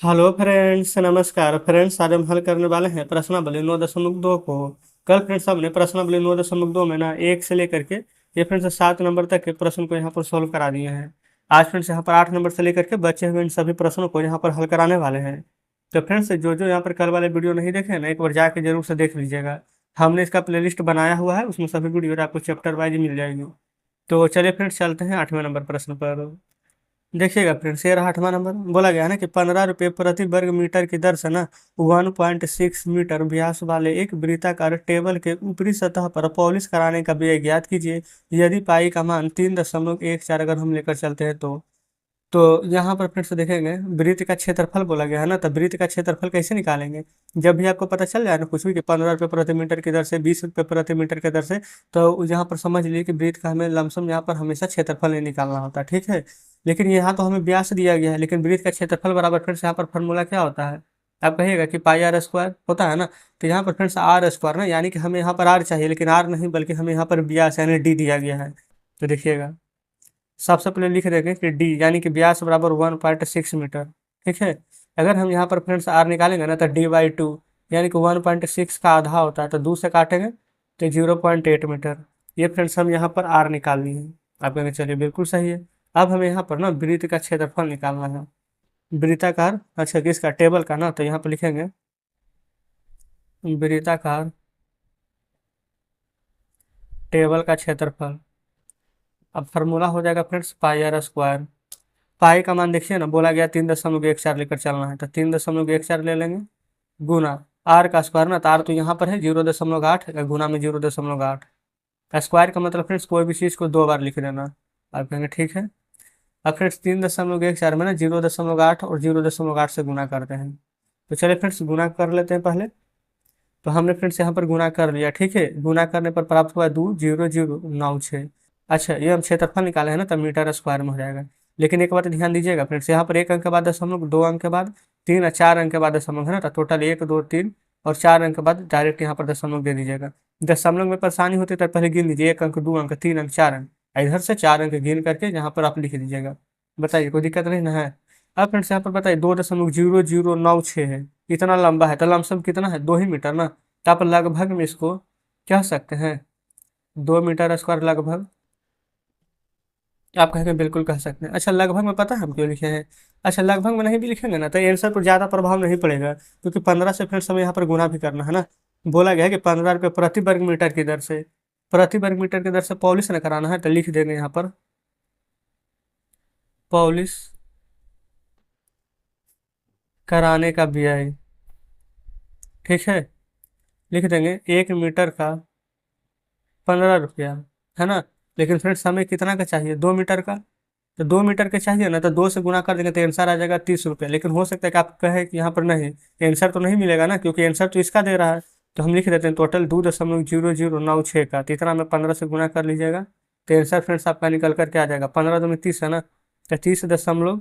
Hello friends, नमस्कार friends. आज हम हल करने वाले हैं प्रश्नावली 9.2 को। कल फ्रेंड्स हमने प्रश्नावली 9.2 में ना 1 से लेकर के ये फ्रेंड्स 7 नंबर तक के प्रश्न को यहाँ पर सोल्व करा दिए हैं। आज फ्रेंड्स यहाँ पर 8 नंबर से लेकर के बचे हुए इन सभी प्रश्नों को यहाँ पर हल कराने वाले हैं। तो फ्रेंड्स जो जो यहाँ पर कल वाले वीडियो नहीं देखे ना, एक बार जाके जरूर से देख लीजिएगा। हमने इसका प्लेलिस्ट बनाया हुआ है, उसमें सभी वीडियो आपको चैप्टर वाइज मिल जाएगी। तो चलिए फ्रेंड्स चलते हैं 8वें नंबर प्रश्न पर। देखिएगा फ्रेंड्स, ये रहा 8वां नंबर। बोला गया है ना कि 15 रुपये प्रति वर्ग मीटर की दर से ना 1.6 मीटर व्यास वाले एक वृत्ताकार टेबल के ऊपरी सतह पर पॉलिश कराने का व्यय ज्ञात कीजिए। यदि पाई का मान 3.14 अगर हम लेकर चलते हैं तो यहाँ पर फ्रेंड्स देखेंगे वृत्त का क्षेत्रफल बोला गया है ना, तो वृत्त का क्षेत्रफल कैसे निकालेंगे। जब भी आपको पता चल जाए ना कुछ भी कि 15 रुपये प्रति मीटर की दर से 20 रुपये प्रति मीटर की दर से, तो यहाँ पर समझ लीजिए कि वृत्त का हमें लमसम यहाँ पर हमेशा क्षेत्रफल नहीं निकालना होता, ठीक है। लेकिन यहाँ तो हमें व्यास दिया गया है, लेकिन वृत्त का क्षेत्रफल बराबर फ्रेंड्स यहाँ पर फॉर्मूला क्या होता है। आप कहिएगा कि पाई आर स्क्वायर होता है ना, तो यहाँ पर फ्रेंड्स आर स्क्वायर ना, यानी कि हमें यहाँ पर आर चाहिए, लेकिन आर नहीं बल्कि हमें यहाँ पर व्यास यानी डी दिया गया है। तो देखिएगा सबसे पहले लिख देंगे कि डी यानी कि व्यास बराबर 1.6 मीटर, ठीक है। अगर हम यहाँ पर फ्रेंड्स आर निकालेंगे ना, तो डी/2 यानी कि 1.6 का आधा होता है, तो 2 से काटेंगे तो 0.8 मीटर। ये फ्रेंड्स हम यहाँ पर आर निकाल लिए हैं। आप कहेंगे चलिए बिल्कुल सही है। अब हमें यहाँ पर ना वृत्त का क्षेत्रफल निकालना है। वृत्ताकार, अच्छा किसका, टेबल का ना, तो यहाँ पर लिखेंगे वृत्ताकार टेबल का क्षेत्रफल। अब फार्मूला हो जाएगा फ्रेंड्स पाई आर स्क्वायर। पाई का मान देखिए ना, बोला गया 3.14 लेकर चलना है, तो 3.14 ले लेंगे गुना आर का स्क्वायर ना, तो आर तो यहाँ पर है 0.8 गुना में 0.8। स्क्वायर का मतलब फ्रेंड्स कोई भी चीज़ को 2 बार लिख देना। आप कहेंगे ठीक है। अब फ्रेंड्स 3.14 में ना 0.8 और 0.8 से गुना करते हैं। तो चलिए फ्रेंड्स गुना कर लेते हैं पहले। तो हमने फ्रेंड्स यहाँ पर गुना कर लिया, ठीक है। गुना करने पर प्राप्त हुआ 2,0,096। अच्छा ये हम क्षेत्रफल निकाले हैं ना, तब मीटर स्क्वायर में हो जाएगा। लेकिन एक बात ध्यान दीजिएगा फ्रेंड्स, यहाँ पर 1 अंक के बाद दशमलव, 2 अंक के बाद 3 और 4 अंक के बाद दशमलव है ना, तो टोटल 1 2 3 और 4 अंक के बाद डायरेक्ट यहाँ पर दशमलव दे दीजिएगा। दशमलव में परेशानी होती है तो पहले गिन लीजिए, 1 अंक, 2 अंक, 3 अंक, 4 अंक, इधर से 4 अंक गिन करके यहाँ पर आप लिख दीजिएगा। बताइए कोई दिक्कत नहीं ना है। अब फ्रेंड्स यहाँ पर बताइए 2.0096 है, इतना लंबा है, तो लमसम कितना है, 2 ही मीटर ना। तो आप लगभग में इसको कह सकते हैं 2 मीटर स्क्वायर लगभग। आप कहेंगे बिल्कुल कह सकते हैं। अच्छा लगभग में पता है हम क्यों लिखे हैं। अच्छा लगभग में नहीं भी लिखेंगे ना, तो आंसर पर ज़्यादा प्रभाव नहीं पड़ेगा, क्योंकि 15 से फ्रेंड्स हमें यहाँ पर गुना भी करना है ना। बोला गया है कि 15 रुपये प्रति वर्ग मीटर की दर से, प्रति वर्ग मीटर की दर से पॉलिश न कराना है, तो लिख देंगे यहाँ पर पॉलिश कराने का व्यय, ठीक है। लिख देंगे 1 मीटर का 15 रुपया, है ना। लेकिन फ्रेंड्स हमें कितना का चाहिए, 2 मीटर का। तो 2 मीटर के चाहिए ना, तो 2 से गुना कर देंगे तो आंसर आ जाएगा 30 रुपये। लेकिन हो सकता है कि आप कहें कि यहाँ पर नहीं, आंसर तो नहीं मिलेगा ना, क्योंकि आंसर तो इसका दे रहा है। तो हम लिख देते हैं टोटल 2.0096 का, तो इतना में 15 से गुना कर लीजिएगा, तो आंसर फ्रेंड्स आपका निकल करके आ जाएगा 15 दूनी 30 है ना, तो 30 दशमलव,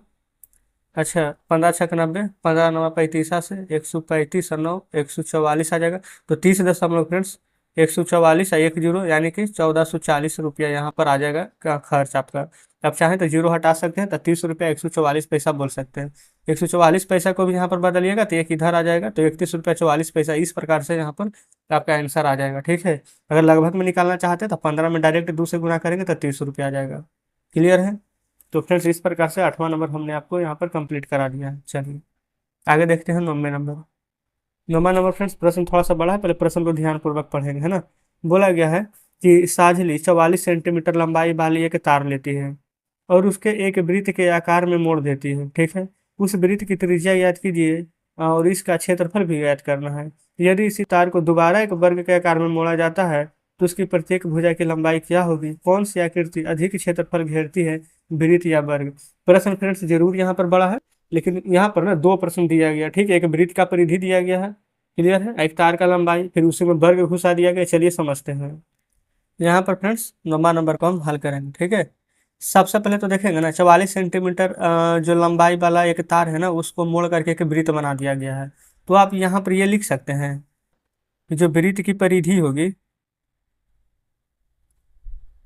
अच्छा 15×6 = 90, 15×9 = 35 से 135 और 9 144 आ जाएगा। तो 30 दशमलव फ्रेंड्स 144 और 1 जीरो यानी कि 1440 रुपया यहाँ पर आ जाएगा का खर्च आपका। आप चाहें तो जीरो हटा सकते हैं, तो 30 रुपया 144 पैसा बोल सकते हैं। 144 पैसा को भी यहाँ पर बदलिएगा तो एक इधर आ जाएगा, तो 31 रुपया 44 पैसा, इस प्रकार से यहाँ पर आपका आंसर आ जाएगा, ठीक है। अगर लगभग में निकालना चाहते हैं तो 15 में डायरेक्ट 2 से गुना करेंगे तो 30 रुपया आ जाएगा। क्लियर है। तो फ्रेंड्स इस प्रकार से 8वां नंबर हमने आपको यहाँ पर कंप्लीट करा दिया है। चलिए आगे देखते हैं 9वें नंबर। 9वां नंबर फ्रेंड्स प्रश्न थोड़ा सा बड़ा है, पहले प्रश्न को ध्यानपूर्वक पढ़ेंगे, है ना। बोला गया है कि साझली 44 सेंटीमीटर लंबाई वाली एक तार लेती है और उसके एक वृत्त के आकार में मोड़ देती है, ठीक है। उस वृत्त की त्रिज्या ज्ञात कीजिए और इसका क्षेत्रफल भी ज्ञात करना है। यदि इसी तार को दोबारा एक वर्ग के आकार में मोड़ा जाता है तो उसकी प्रत्येक भुजा की लंबाई क्या होगी। कौन सी आकृति अधिक क्षेत्रफल घेरती है, वृत्त या वर्ग। प्रश्न फ्रेंड्स जरूर यहाँ पर बड़ा है, लेकिन यहाँ पर ना 2 प्रश्न दिया गया, ठीक है। एक वृत्त का परिधि दिया गया है, क्लियर है, एक तार का लंबाई, फिर उसी में वर्ग घुसा दिया गया। चलिए समझते हैं। यहाँ पर फ्रेंड्स 9वां नंबर को हम हल करेंगे, ठीक है। सबसे पहले तो देखेंगे ना 44 सेंटीमीटर जो लंबाई वाला एक तार है ना, उसको मोड़ करके एक वृत्त बना दिया गया है। तो आप यहाँ पर ये लिख सकते हैं कि जो वृत्त की परिधि होगी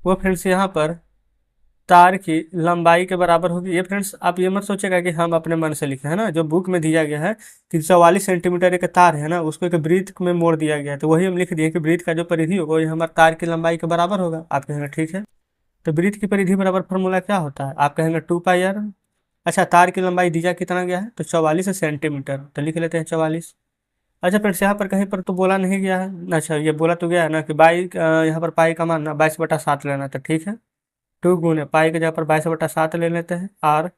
वो फ्रेंड्स यहाँ पर तार की लंबाई के बराबर होगी। ये फ्रेंड्स आप ये मत सोचेगा कि हम अपने मन से लिखे हैं ना, जो बुक में दिया गया है कि 44 सेंटीमीटर एक तार है ना, उसको एक वृत्त में मोड़ दिया गया है, तो वही हम लिख दिए कि वृत्त का जो परिधि होगा वही हमारे तार की लंबाई के बराबर होगा। आप कहेंगे ठीक है। तो वृत्त की परिधि बराबर फॉर्मूला क्या होता है? आप कहेंगे 2 पाई आर। अच्छा, तार की लंबाई दिया कितना गया है? तो 44 सेंटीमीटर, तो लिख लेते हैं 44। अच्छा फ्रेंड्स, यहाँ पर कहीं पर तो बोला नहीं गया है। अच्छा, ये बोला तो गया है ना कि यहाँ पर पाई का मान ना 22/7 लेना, तो ठीक है। 2 गुने पाई के जगह पर 22/7 ले लेते हैं, आर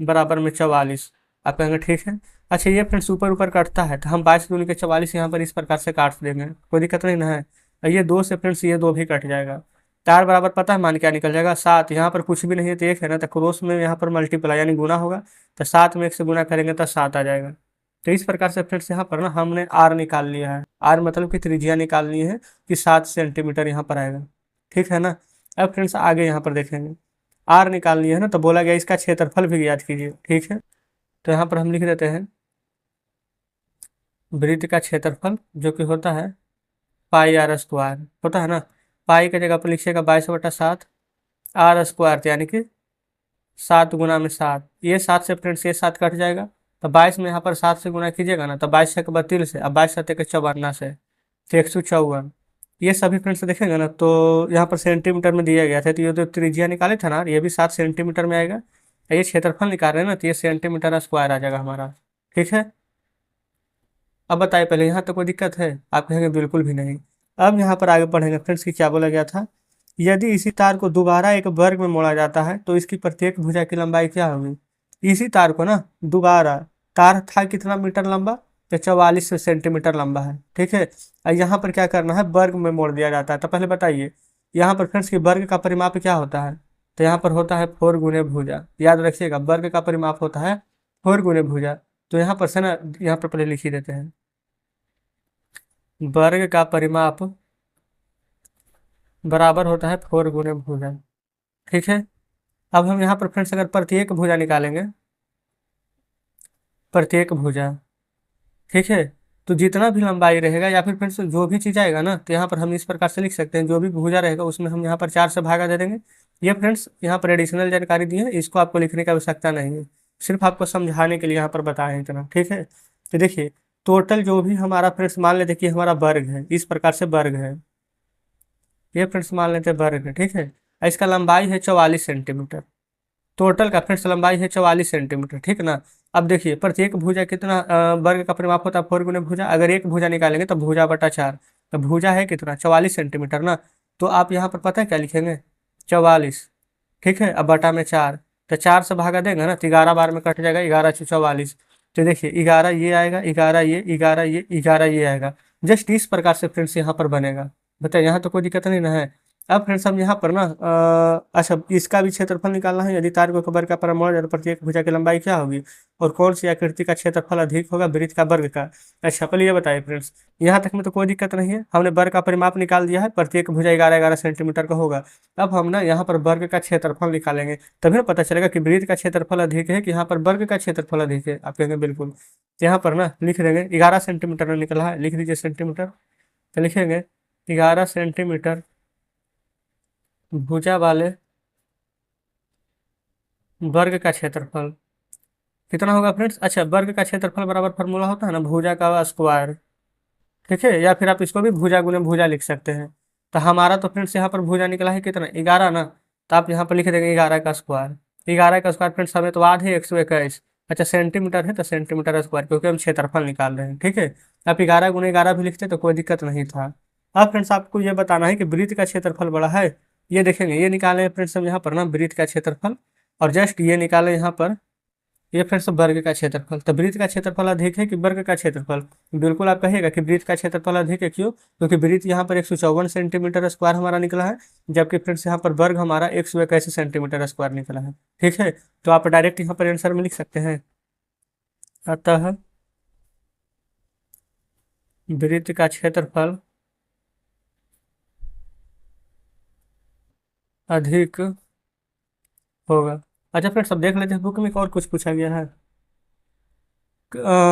बराबर में 44। आप कहेंगे ठीक है। अच्छा, ये फ्रेंड्स ऊपर ऊपर कटता है, तो हम 22 दूनी के 44 यहाँ पर इस प्रकार से काट देंगे, कोई दिक्कत नहीं ना है। और ये 2 से फ्रेंड्स ये 2 भी कट जाएगा। तार बराबर पता है मान क्या निकल जाएगा? 7। यहाँ पर कुछ भी नहीं है तो 1 है ना, तो क्रॉस में यहाँ पर मल्टीप्लाई यानी गुना होगा, तो 7 में 1 से गुना करेंगे तो 7 आ जाएगा। तो इस प्रकार से फ्रेंड्स यहाँ पर ना हमने आर निकाल लिया है। आर मतलब कि त्रिज्या निकालनी है कि 7 सेंटीमीटर यहाँ पर आएगा। ठीक है ना। अब फ्रेंड्स आगे यहाँ पर देखेंगे, आर निकालनी है ना, तो बोला गया इसका क्षेत्रफल भी याद कीजिए। ठीक है, तो यहाँ पर हम लिख देते हैं वृत्त का क्षेत्रफल जो कि होता है पाई आर स्क्वायर, होता है ना। पाई की जगह पर लिखिएगा 22/7, आर स्क्वायर यानी कि 7 गुना में 7। ये 7 से फ्रेंड्स ये 7 कट जाएगा, तो 22 में यहाँ पर 7 से गुना कीजिएगा ना, तो 22×6 = 32 है, अब 22×7 = 54 से, तो 154। ये सभी फ्रेंड्स देखेंगे ना, तो यहाँ पर सेंटीमीटर में दिया गया था, तो ये जो त्रिज्या निकाले था ना, ये भी 7 सेंटीमीटर में आएगा। ये क्षेत्रफल निकाल रहे हैं ना, तो ये सेंटीमीटर स्क्वायर आ जाएगा हमारा। ठीक है। अब बताइए, पहले यहाँ तो कोई दिक्कत है? आप कहेंगे बिल्कुल भी नहीं। अब यहाँ पर आगे बढ़ेंगे फ्रेंड्स कि क्या बोला गया था। यदि इसी तार को दोबारा एक वर्ग में मोड़ा जाता है तो इसकी प्रत्येक भुजा की लंबाई क्या होगी? इसी तार को ना दोबारा, तार था कितना मीटर लंबा? तो 44 सेंटीमीटर लंबा है। ठीक है। और यहाँ पर क्या करना है? वर्ग में मोड़ दिया जाता है। तो पहले बताइए यहाँ पर फ्रेंड्स की वर्ग का परिमाप क्या होता है? तो यहाँ पर होता है 4 गुने भुजा। याद रखिएगा, वर्ग का परिमाप होता है 4 गुने भुजा। तो यहाँ पर से ना, यहाँ पर पहले लिख ही देते हैं, वर्ग का परिमाप बराबर होता है 4 गुने भुजा। ठीक है। अब हम यहाँ पर फ्रेंड्स अगर प्रत्येक भुजा निकालेंगे, प्रत्येक भुजा, ठीक है, तो जितना भी लंबाई रहेगा या फिर फ्रेंड्स जो भी चीज़ आएगा ना, तो यहाँ पर हम इस प्रकार से लिख सकते हैं, जो भी भुजा रहेगा उसमें हम यहाँ पर 4 से भागा दे देंगे। ये फ्रेंड्स यहाँ पर एडिशनल जानकारी दी है, इसको आपको लिखने की आवश्यकता नहीं है, सिर्फ आपको समझाने के लिए यहाँ पर बताए हैं इतना। ठीक है। तो देखिए, टोटल जो भी हमारा फ्रेंड्स मान लेते कि हमारा वर्ग है, इस प्रकार से वर्ग है, ये फ्रेंड्स मान लेते हैं वर्ग है। ठीक है। और इसका लंबाई है 44 सेंटीमीटर। टोटल का फ्रेंड्स लंबाई है 44 सेंटीमीटर। ठीक ना। अब देखिए प्रत्येक भुजा कितना वर्ग का परिमाप होता है? 4 गुने भुजा। अगर एक भुजा निकालेंगे तो भुजा बटा 4, तो भुजा है कितना? 44 सेंटीमीटर ना। तो आप यहाँ पर पता है क्या लिखेंगे? 44। ठीक है। अब बटा में 4, तो 4 से भागा देंगे ना, तो 11 बार में कट जाएगा, 11×4 = 44। तो देखिए 11 ये आएगा, 11 ये, 11 ये, 11 ये आएगा। जस्ट इस प्रकार से फ्रेंड्स यहाँ पर बनेगा। बताइए, यहाँ तो कोई दिक्कत नहीं ना है। अब फ्रेंड्स हम यहाँ पर ना अच्छा, इसका भी क्षेत्रफल निकालना है। यदि तार को एक वर्ग का परिमाण है तो प्रत्येक भुजा की लंबाई क्या होगी? और कौन सी आकृति का क्षेत्रफल अधिक होगा वृत्त का वर्ग का? अच्छा, पहले ये बताइए फ्रेंड्स, यहाँ तक में तो कोई दिक्कत नहीं है, हमने वर्ग का परिमाप निकाल दिया है, प्रत्येक भुजा 11-11 सेंटीमीटर का होगा। अब हम ना यहाँ पर वर्ग का क्षेत्रफल निकालेंगे, तभी ना पता चलेगा कि वृत्त का क्षेत्रफल अधिक है कि यहाँ पर वर्ग का क्षेत्रफल अधिक है। आप कहेंगे बिल्कुल। तो यहाँ पर ना लिख देंगे 11 सेंटीमीटर में निकला है, लिख दीजिए सेंटीमीटर, तो लिखेंगे 11 सेंटीमीटर भुजा वाले वर्ग का क्षेत्रफल कितना होगा फ्रेंड्स? अच्छा, वर्ग का क्षेत्रफल बराबर फार्मूला होता है ना भुजा का स्क्वायर। ठीक है, या फिर आप इसको भी भुजा गुने भुजा लिख सकते हैं। तो हमारा तो फ्रेंड्स यहाँ पर भुजा निकला है कितना? 11 ना, तो आप यहाँ पर लिख देंगे 11 का स्क्वायर। 11 का स्क्वायर फ्रेंड्स हमें तो याद है 121। अच्छा, सेंटीमीटर है तो सेंटीमीटर स्क्वायर, क्योंकि हम क्षेत्रफल निकाल रहे हैं। ठीक है। आप 11 × 11 भी लिखते तो कोई दिक्कत नहीं था। अब फ्रेंड्स आपको ये बताना है कि वृत्त का क्षेत्रफल बड़ा है, ये देखेंगे, ये निकाले फ्रेंड्स हम यहाँ पर ना वृत्त का क्षेत्रफल, और जस्ट ये निकाले यहाँ पर, ये फिर से वर्ग का क्षेत्रफल। तो वृत्त का क्षेत्रफल अधिक है कि वर्ग का क्षेत्रफल? बिल्कुल आप कहिएगा कि वृत्त का क्षेत्रफल अधिक है। क्यों? क्योंकि वृत्त यहाँ पर 154 सेंटीमीटर स्क्वायर हमारा निकला है, जबकि फ्रेंड्स यहाँ पर वर्ग हमारा 181 सेंटीमीटर स्क्वायर निकला है। ठीक है। तो आप डायरेक्ट यहाँ पर आंसर में लिख सकते हैं, अतः वृत्त का क्षेत्रफल अधिक होगा। अच्छा फ्रेंड्स, अब देख लेते हैं बुक में और कुछ पूछा गया है।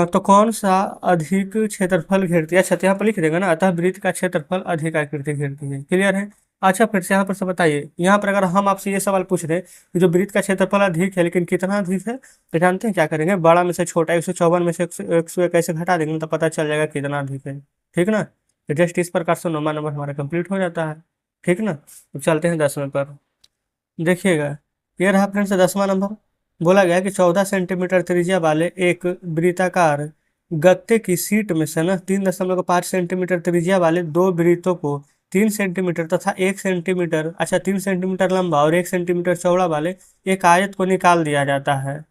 तो कौन सा अधिक क्षेत्रफल घेरती है? अच्छा, तो यहाँ पर लिख देगा ना, अतः वृत्त का क्षेत्रफल अधिक आकृति घेरती है। क्लियर है। अच्छा फिर से यहाँ पर से बताइए, यहाँ पर अगर हम आपसे ये सवाल पूछ रहे कि जो वृत्त का क्षेत्रफल अधिक है लेकिन कितना अधिक है, तो जानते हैं क्या करेंगे, बड़ा में से छोटा 154 में से 101 कैसे घटा देंगे तो पता चल जाएगा कितना अधिक है। ठीक ना, तो जस्ट इस प्रकार से 9वां नंबर हमारा कंप्लीट हो जाता है। ठीक ना, तो चलते हैं 10वें पर। देखिएगा, ये रहा फ्रेंड्स 10वां नंबर। बोला गया कि 14 सेंटीमीटर त्रिज्या वाले एक वृत्ताकार गत्ते की शीट में से ना 3.5 सेंटीमीटर त्रिज्या वाले दो वृत्तों को 3 सेंटीमीटर तथा 1 सेंटीमीटर, अच्छा 3 सेंटीमीटर लंबा और 1 सेंटीमीटर चौड़ा वाले एक आयत को निकाल दिया जाता है।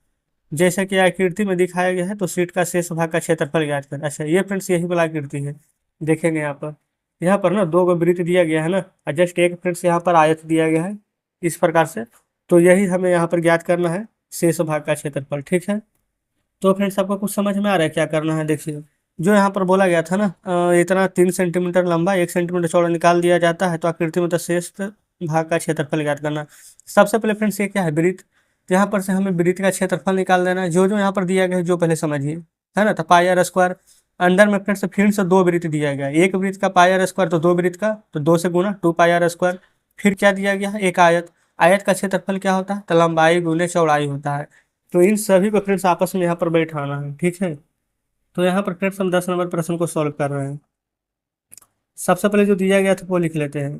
जैसा कि आकृति में दिखाया गया है, तो शीट का शेष भाग का क्षेत्रफल ज्ञात करें। अच्छा ये फ्रेंड्स यही वाला आकृति है, देखेंगे यहाँ पर ना दो गो वृत्त दिया गया है ना, और जस्ट एक फ्रेंड्स यहाँ पर आयत दिया गया है इस प्रकार से। तो यही हमें यहाँ पर ज्ञात करना है, शेष भाग का क्षेत्रफल। ठीक है, तो फ्रेंड्स आपको कुछ समझ में आ रहा है क्या करना है? देखिए, जो यहाँ पर बोला गया था ना, इतना 3 सेंटीमीटर लंबा 1 सेंटीमीटर चौड़ा निकाल दिया जाता है, तो आकृति में तो शेष भाग का क्षेत्रफल ज्ञात करना। सबसे पहले फ्रेंड्स ये क्या है, वृत्त। तो यहाँ पर से हमें वृत्त का क्षेत्रफल निकाल देना है, जो जो यहाँ पर दिया गया है जो पहले समझिए, है ना। तो पाई आर स्क्वायर, अंदर में फ्रेंड्स फिर से दो वृत्त दिया गया है, एक वृत्त का पाई आर स्क्वायर, तो दो वृत्त का तो 2 से गुना 2 पाई आर स्क्वायर। फिर क्या दिया गया है, एक आयत। आयत का क्षेत्रफल क्या होता है, तो लंबाई गुने चौड़ाई होता है। तो इन सभी को फ्रेंड्स आपस में यहाँ पर बैठाना है। ठीक है, तो यहाँ पर फ्रेंड्स हम 10 नंबर प्रश्न को सॉल्व कर रहे हैं। सबसे पहले जो दिया गया था वो लिख लेते हैं।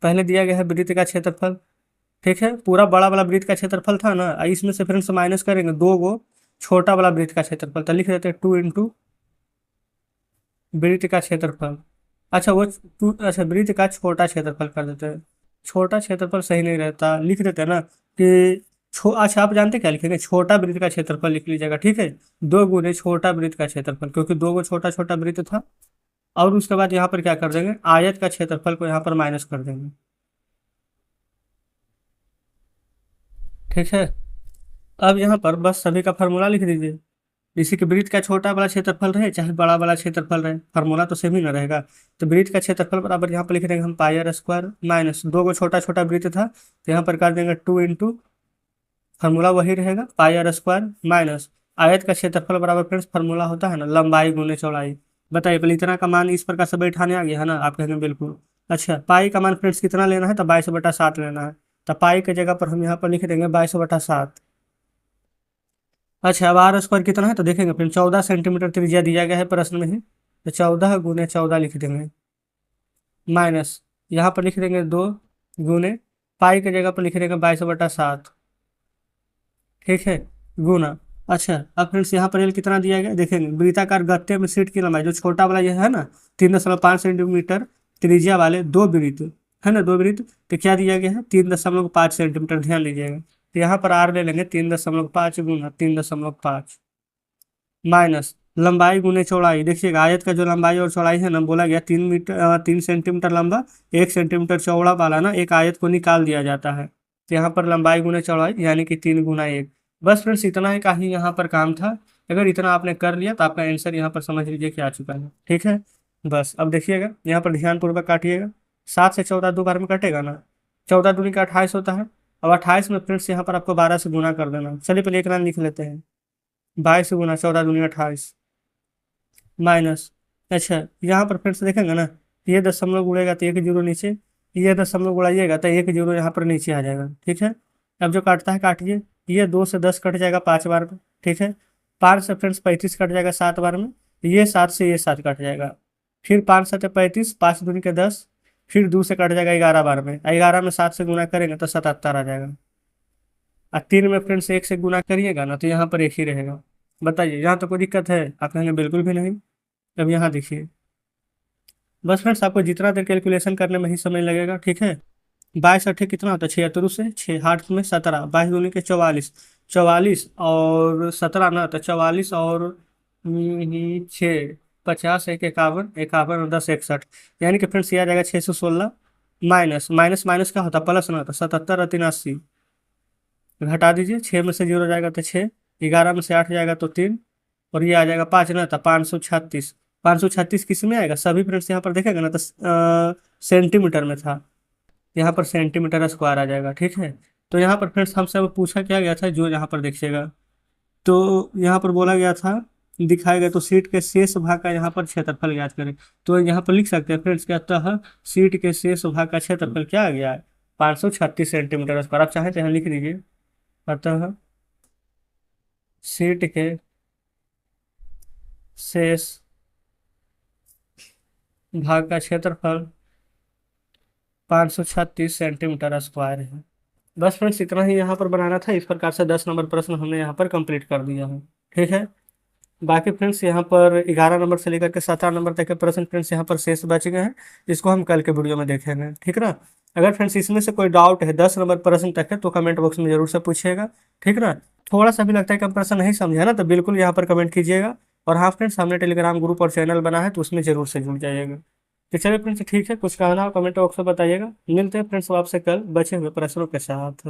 पहले दिया गया है वृत्त का क्षेत्रफल। ठीक है, पूरा बड़ा वाला वृत्त का क्षेत्रफल था ना, इसमें से फ्रेंड्स माइनस करेंगे दो गो छोटा वाला वृत्त का क्षेत्रफल, तो लिख देते हैं 2 इंटू वृत्त का क्षेत्रफल। अच्छा वो टू, अच्छा वृत्त का छोटा क्षेत्रफल कर देते हैं। छोटा क्षेत्रफल सही नहीं रहता, लिख देते हैं ना कि अच्छा आप जानते क्या लिखेंगे, छोटा वृत्त का क्षेत्रफल लिख लीजिएगा। ठीक है, दो गुने छोटा वृत्त का क्षेत्रफल, क्योंकि दो गो छोटा छोटा वृत्त था। और उसके बाद यहाँ पर क्या कर देंगे, आयत का क्षेत्रफल को यहाँ पर माइनस कर देंगे। ठीक है, अब यहाँ पर बस सभी का फार्मूला लिख दीजिए। इसी के वृत्त का छोटा वाला क्षेत्रफल रहे चाहे बड़ा वाला क्षेत्रफल रहे, फार्मूला तो सेम ही ना रहेगा। तो वृत्त का क्षेत्रफल बराबर यहाँ पर लिख देंगे हम पाई आर स्क्वायर माइनस दो गो छोटा छोटा वृत्त था, तो यहाँ पर कर देंगे 2 इंटू, फार्मूला वही रहेगा पाई आर स्क्वायर माइनस आयत का क्षेत्रफल बराबर फ्रेंड्स फार्मूला होता है ना लंबाई गुने चौड़ाई। बताइए पहले इतना का मान इस प्रकार से बैठाने आ गया है ना, आप कहेंगे बिल्कुल। अच्छा पाई का मान फ्रेंड्स कितना लेना है, तो 22/7 लेना है। तो पाई के जगह पर हम यहाँ पर लिख देंगे 22/7। अच्छा अब आर स्क्वायर कितना है, तो देखेंगे फिर 14 सेंटीमीटर त्रिज्या दिया गया है प्रश्न में ही, तो 14 गुने 14 लिख देंगे माइनस यहाँ पर लिख देंगे 2 गुने पाई के जगह पर लिख देंगे 22/7। ठीक है, गुना। अच्छा अब फ्रेंड्स यहाँ पर एल कितना दिया गया देखेंगे, वृत्ताकार गत्ते में शीट की लंबाई जो छोटा वाला ये है ना 3.5 सेंटीमीटर त्रिज्या वाले दो वृत्त, है ना दो वृत्त, तो क्या दिया गया है 3.5 सेंटीमीटर, ध्यान दीजिएगा। तो यहाँ पर आर ले लेंगे 3.5 गुना 3.5 माइनस लंबाई गुने चौड़ाई। देखिएगा आयत का जो लंबाई और चौड़ाई है ना, बोला गया 3 सेंटीमीटर लंबा 1 सेंटीमीटर चौड़ा वाला ना एक आयत को निकाल दिया जाता है। तो यहाँ पर लंबाई गुने चौड़ाई यानी कि 3 गुना 1। बस फ्रेंड्स इतना ही का ही यहाँ पर काम था। अगर इतना आपने कर लिया तो आपका आंसर यहाँ पर समझ लीजिए कि आ चुका है। ठीक है, बस अब देखिएगा यहाँ पर ध्यानपूर्वक काटिएगा। 7 से 14 दो बार में कटेगा ना, 14 दूनी का 28 होता है। अब 28 में फ्रेंड्स यहाँ पर आपको 12 से गुना कर देना। चलिए पहले एक लाइन लिख लेते हैं, 22 गुना 14 दूनी 28 माइनस। अच्छा यहाँ पर फिर से देखेंगे ना, ये दशमलव उड़ेगा तो एक जीरो नीचे, ये दशमलव उड़ाइएगा तो एक जीरो यहाँ पर नीचे आ जाएगा। ठीक है, अब जो काटता है काटिए, ये 2 से 10 कट जाएगा 5 बार में। ठीक है, 5 से फ्रेंड्स 35 कट जाएगा 7 बार में, ये 7 से ये 7 कट जाएगा। फिर 5 7 35, 5 दूनी के 10, फिर 2 से कट जाएगा 11 बार में, 11 में 7 से गुना करेंगे तो 77 आ जाएगा। और 3 में फ्रेंड्स 1 से गुना करिएगा ना तो यहाँ पर एक ही रहेगा। बताइए यहाँ तो कोई दिक्कत है, आप कहेंगे बिल्कुल भी नहीं। अब यहाँ देखिए, बस फ्रेंड्स आपको जितना देर कैलकुलेशन करने में ही समय लगेगा। ठीक है, 22 कितना होता है, 76 से 6 8 में 17, 22 दूनी के 44, 44 और 17 ना, तो 44 और 6 50 1 51, 51 और 10 61, यानी कि फ्रेंड्स ये आ जाएगा 616 माइनस माइनस माइनस क्या होता है प्लस ना, तो 77 और 83 घटा दीजिए, 6 में से 0 जाएगा तो 6, 11 में से 8 जाएगा तो 3, और ये आ जाएगा 5 ना, तो 536। 536 किस में आएगा, सभी फ्रेंड्स यहाँ पर देखेगा ना तो सेंटीमीटर में था, यहाँ पर सेंटीमीटर स्क्वायर आ जाएगा। ठीक है, तो यहाँ पर फ्रेंड्स हमसे अब पूछा क्या गया था, जो यहाँ पर देखिएगा, तो यहाँ पर बोला गया था दिखाया गया, तो सीट के शेष भाग का यहाँ पर क्षेत्रफल ज्ञात करें। तो यहाँ पर लिख सकते हैं फ्रेंड्स क्या, अतः सीट के शेष भाग का क्षेत्रफल क्या आ गया है, 536 सेंटीमीटर स्क्वायर। आप चाहें तो यहाँ लिख लीजिए, अतः सीट के शेष भाग का क्षेत्रफल 536 सेंटीमीटर स्क्वायर है। बस फ्रेंड्स इतना ही यहाँ पर बनाना था। इस प्रकार से 10 नंबर प्रश्न हमने यहाँ पर कंप्लीट कर दिया है। ठीक है, बाकी फ्रेंड्स यहाँ पर 11 नंबर से लेकर के 17 नंबर तक के प्रश्न फ्रेंड्स यहाँ पर शेष बच गए हैं। इसको हम कल के वीडियो में देखेंगे, ठीक ना। अगर फ्रेंड्स इसमें से कोई डाउट है 10 नंबर प्रश्न तक है तो कमेंट बॉक्स में जरूर से पूछिएगा, ठीक ना। थोड़ा सा भी लगता है कि हम प्रश्न नहीं समझे ना, तो बिल्कुल यहाँ पर कमेंट कीजिएगा। और हाँ फ्रेंड्स, हमने टेलीग्राम ग्रुप और चैनल बना है, तो उसमें जरूर से जुड़ जाइएगा। तो चलिए फ्रेंड्स, ठीक है, कुछ कहना हो कमेंट बॉक्स में बताइएगा। मिलते हैं फ्रेंड्स आपसे कल बचे हुए प्रश्नों के साथ।